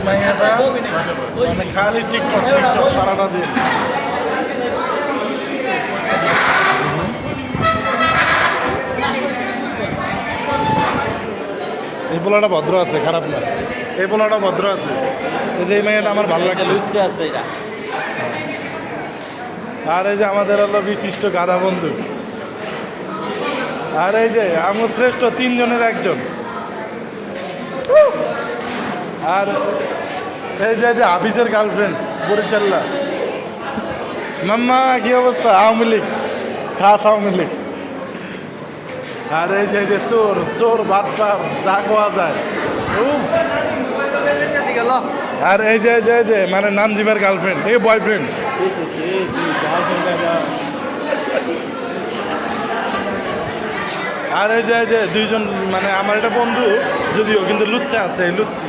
মাইয়াটা মানে খালি টিকটক টিকটক সারাটা দিন। এই পোলাটা ভদ্র আছে, খারাপ না। এই পোলাটা ভদ্র আছে। এই যে এই মেয়েটা আমার ভালো লাগছে। লুচ্ছে আছে এটা। আর এই যে আমাদের হলো বিশিষ্ট গাধা বন্ধু। আর এই যে আমার শ্রেষ্ঠ তিনজনের একজন। আর এই যে হাফিজের গার্লফ্রেন্ড বরিশাল্লা। মাম্মা কি অবস্থা? আওয়ামী লীগ, খাস আওয়ামী লীগ। আর এই যে চোর চোর বাটপার যা কোয়া যায়। উফ। আর এই যে মানে নামজিমের গার্লফ্রেন্ড, এই বয়ফ্রেন্ড। আর এই যে দুইজন মানে আমার একটা বন্ধু, যদিও কিন্তু লুচ্চা আছে, লুচ্চি।